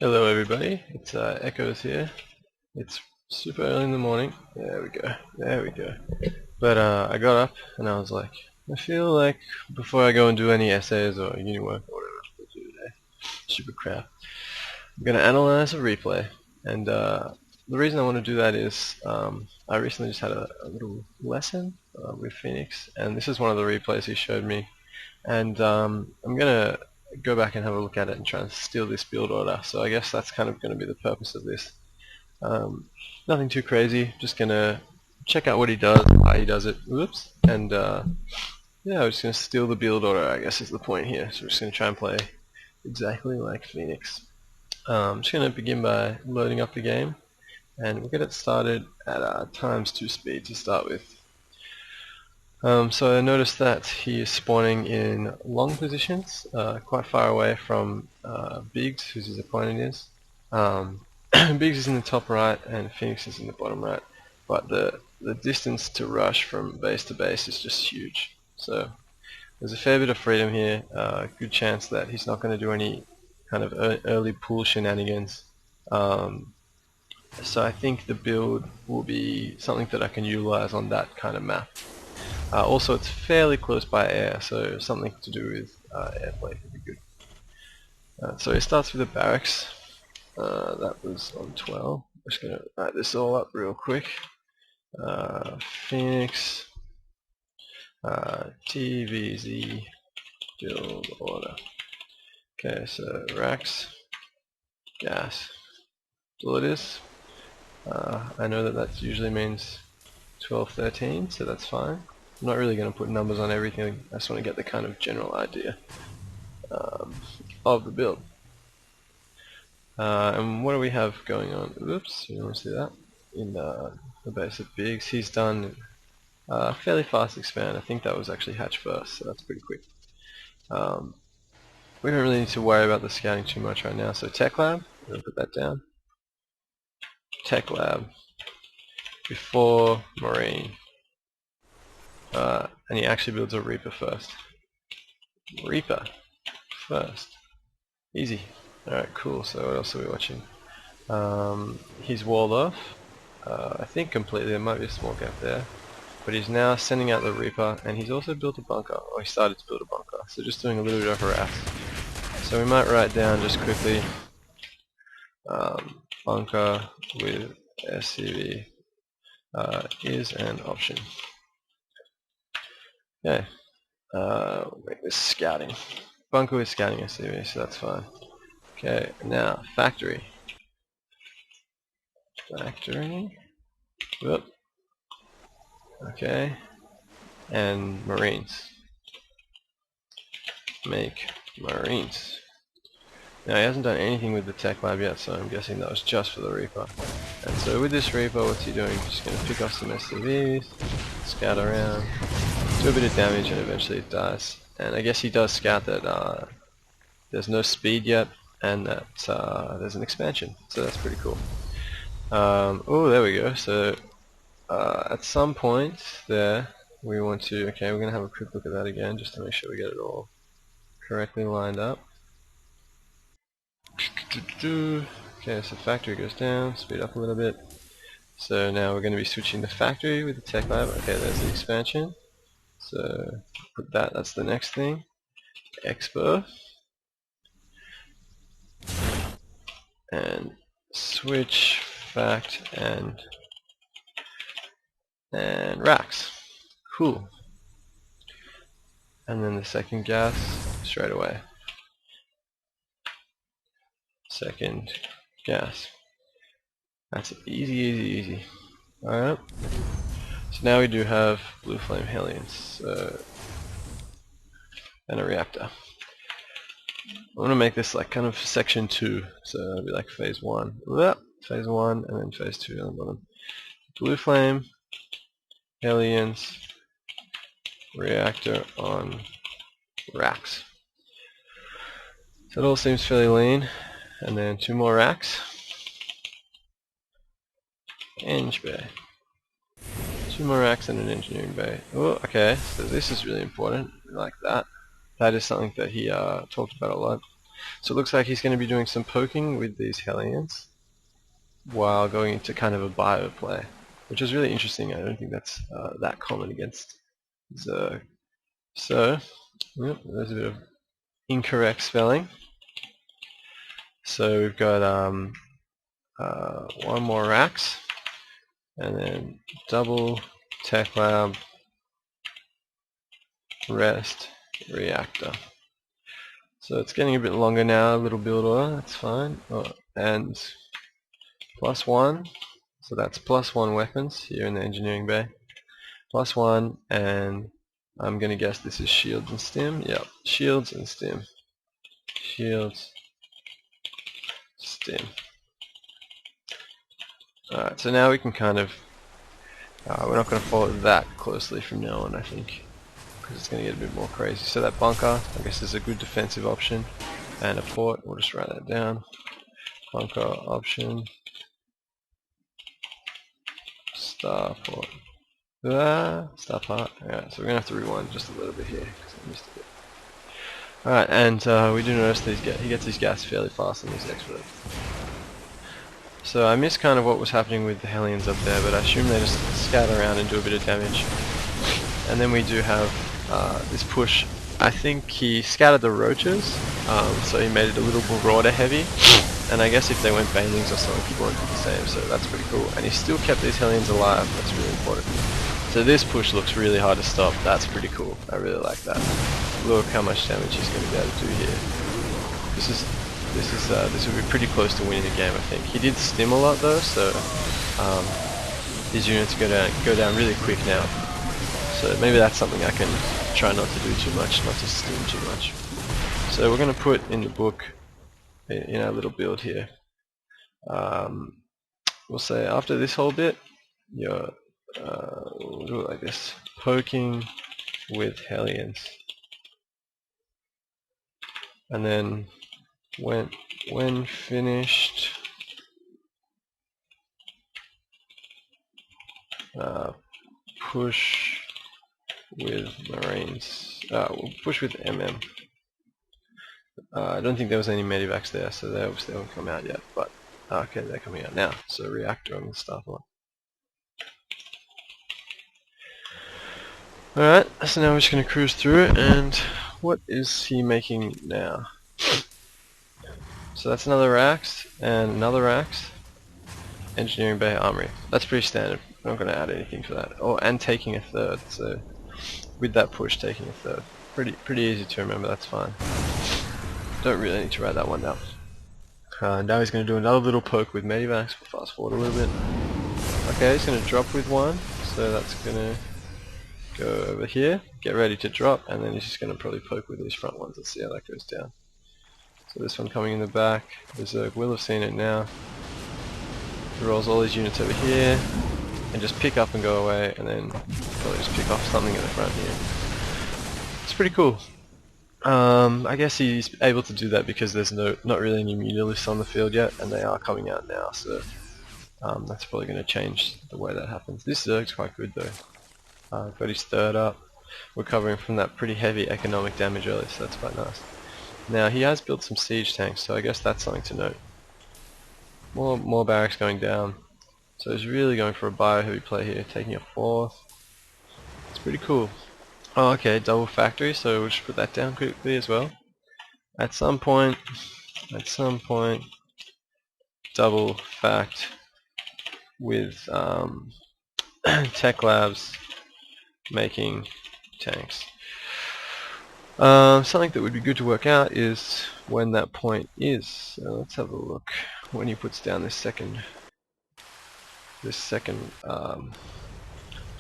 Hello everybody, it's Echoes here. It's super early in the morning. There we go, there we go. But I got up and I was like, I feel like before I go and do any essays or uni work or whatever I'm supposed to do today, stupid crap, I'm going to analyze a replay. And the reason I want to do that is I recently just had a little lesson with Fenix, and this is one of the replays he showed me. And I'm going to go back and have a look at it and try and steal this build order. So I guess that's kind of going to be the purpose of this. Nothing too crazy, just going to check out what he does, why he does it, whoops, and yeah, we're just going to steal the build order, I guess is the point here. So we're just going to try and play exactly like Fenix. I'm just going to begin by loading up the game, and we'll get it started at ×2 speed to start with. So I noticed that he is spawning in long positions, quite far away from Biggs, who his opponent is. Biggs is in the top right and Fenix is in the bottom right, but the distance to rush from base to base is just huge. So there's a fair bit of freedom here, good chance that he's not going to do any kind of early pull shenanigans. So I think the build will be something that I can utilize on that kind of map. Also, it's fairly close by air, so something to do with airplay could be good. So it starts with a barracks. That was on 12. I'm just going to write this all up real quick. Fenix TVZ build order. Okay, so racks, gas. That's all it is. I know that usually means 12, 13, so that's fine. I'm not really going to put numbers on everything, I just want to get the kind of general idea of the build. And what do we have going on? Oops, you don't want to see that. In the base of Biggs, he's done a fairly fast expand. I think that was actually hatch first, so that's pretty quick. We don't really need to worry about the scouting too much right now, so Tech Lab, we'll put that down. Tech Lab before Marine. And he actually builds a Reaper first. Reaper first. Easy. Alright, cool. So what else are we watching? He's walled off. I think completely. There might be a small gap there. But he's now sending out the Reaper, and he's also built a bunker. Or he started to build a bunker. So just doing a little bit of harass. So we might write down just quickly bunker with SCV is an option. Okay. Make this scouting. Bunker with scouting SCV, so that's fine. Okay, now factory. Factory. Whoop. Okay. And Marines. Make Marines. Now he hasn't done anything with the tech lab yet, so I'm guessing that was just for the Reaper. And so with this Reaper, what's he doing? Just going to pick off some SCVs, scout around, do a bit of damage, and eventually it dies. And I guess he does scout that there's no speed yet, and that there's an expansion, so that's pretty cool. Oh, there we go. So at some point there, we want to. Okay, we're gonna have a quick look at that again, just to make sure we get it all correctly lined up. Okay, so factory goes down, speed up a little bit. So now we're going to be switching the factory with the tech lab. Okay, there's the expansion. So put that. That's the next thing. Expo. And switch fact and racks. Cool. And then the second gas straight away. Second gas. That's easy, easy, easy. Alright. So now we do have blue flame Hellions. And a reactor. I want to make this like kind of section 2. So it'll be like phase 1. Phase 1 and then phase 2 on the bottom. Blue flame, Hellions, reactor on racks. So it all seems fairly lean. And then 2 more racks. Eng bay. 2 more racks and an engineering bay. Oh, okay, so this is really important. We like that. That is something that he talked about a lot. So it looks like he's going to be doing some poking with these Hellions while going into kind of a bio play, which is really interesting. I don't think that's that common against Zerg. So, yep, there's a bit of incorrect spelling. So we've got one more Rax, and then double Tech Lab, Rest, Reactor. So it's getting a bit longer now, a little build order, that's fine. Oh, and +1, so that's +1 weapons here in the engineering bay. +1, and I'm going to guess this is shields and stim. Yep, shields and stim. Shields, stim. Alright, so now we can kind of, we're not going to follow that closely from now on, I think, because it's going to get a bit more crazy. So that bunker, I guess, is a good defensive option, and a port, we'll just write that down. Bunker option, star port. Star part. Alright, so we're going to have to rewind just a little bit here, because I missed a bit. Alright, and we do notice that he gets his gas fairly fast on these experts. So I missed kind of what was happening with the Hellions up there, but I assume they just scatter around and do a bit of damage. And then we do have this push. I think he scattered the roaches, so he made it a little marauder heavy. And I guess if they went banelings or something, he won't do the same, so that's pretty cool. And he still kept these Hellions alive, that's really important. So this push looks really hard to stop, that's pretty cool. I really like that. Look how much damage he's going to be able to do here. This would be pretty close to winning the game, I think. He did stim a lot though, so his units go down really quick now. So maybe that's something I can try not to do too much, not to stim too much. So we're going to put in the book, in our little build here, we'll say after this whole bit, you're we'll do it like this: poking with Hellions, and then when finished, push with Marines. We'll push with MM. I don't think there was any medivacs there, so they obviously haven't come out yet, but okay, they're coming out now. So reactor on the start one. Alright, so now we're just going to cruise through it, and what is he making now? So that's another Rax, and another Rax. Engineering Bay Armory. That's pretty standard. I'm not going to add anything for that. Oh, and taking a third, so with that push, taking a third. Pretty easy to remember, that's fine. Don't really need to write that one down. Now he's going to do another little poke with medivacs. We'll fast forward a little bit. Okay, he's going to drop with one, so that's going to go over here, get ready to drop, and then he's just going to probably poke with these front ones. Let's see how that goes down. So this one coming in the back, the Zerg will have seen it now. He rolls all his units over here, and just pick up and go away, and then probably just pick off something in the front here. It's pretty cool. I guess he's able to do that because there's not really any mutalisks on the field yet, and they are coming out now, so that's probably going to change the way that happens. This Zerg's quite good though. Got his third up, recovering from that pretty heavy economic damage earlier, so that's quite nice. Now he has built some siege tanks, so I guess that's something to note. More barracks going down, so he's really going for a bio-heavy play here, taking a fourth. It's pretty cool. Oh, okay, double factory, so we'll just put that down quickly as well. At some point, double fact with tech labs making tanks. Something that would be good to work out is when that point is. So let's have a look when he puts down this second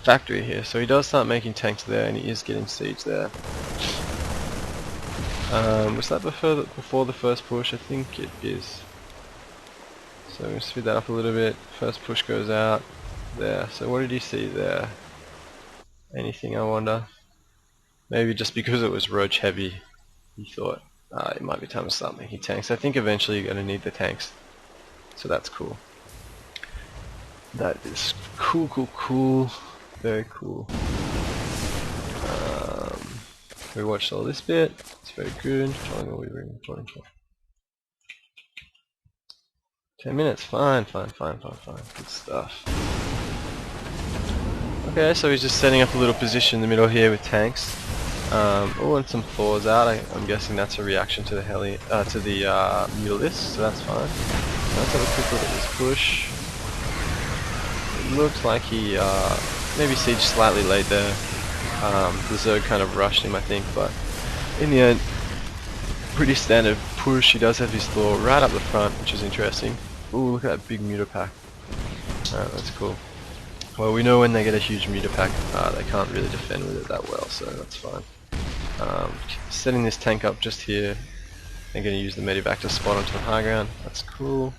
factory here. So he does start making tanks there, and he is getting siege there. Was that before the first push? I think it is. So I'm going to speed that up a little bit. First push goes out there. So what did he see there? Anything, I wonder? Maybe just because it was roach heavy, he thought it might be time to start making tanks. I think eventually you're going to need the tanks. So that's cool. That is cool. Very cool. We watched all this bit. It's very good. How long are we recording for? 10 minutes, fine. Good stuff. Okay, so he's just setting up a little position in the middle here with tanks. Oh, and some Thors out. I'm guessing that's a reaction to the Mutalisk, so that's fine. Let's have a quick look at this push. It looks like he maybe sieged slightly late there. The Zerg kind of rushed him, I think, but in the end, pretty standard push. He does have his Thor right up the front, which is interesting. Ooh, look at that big Muta pack. Alright, that's cool. Well, we know when they get a huge Muta pack, they can't really defend with it that well, so that's fine. Setting this tank up just here. They're going to use the Medivac to spot onto the high ground. That's cool.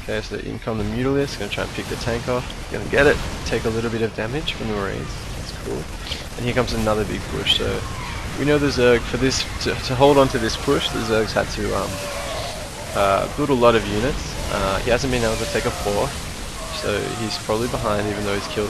Okay, so in come the Mutalisk, going to try and pick the tank off. Going to get it, take a little bit of damage from the Marines. That's cool. And here comes another big push. So we know the Zerg, for this to hold on to this push, the Zerg's had to build a lot of units. He hasn't been able to take a 4, so he's probably behind even though he's killed all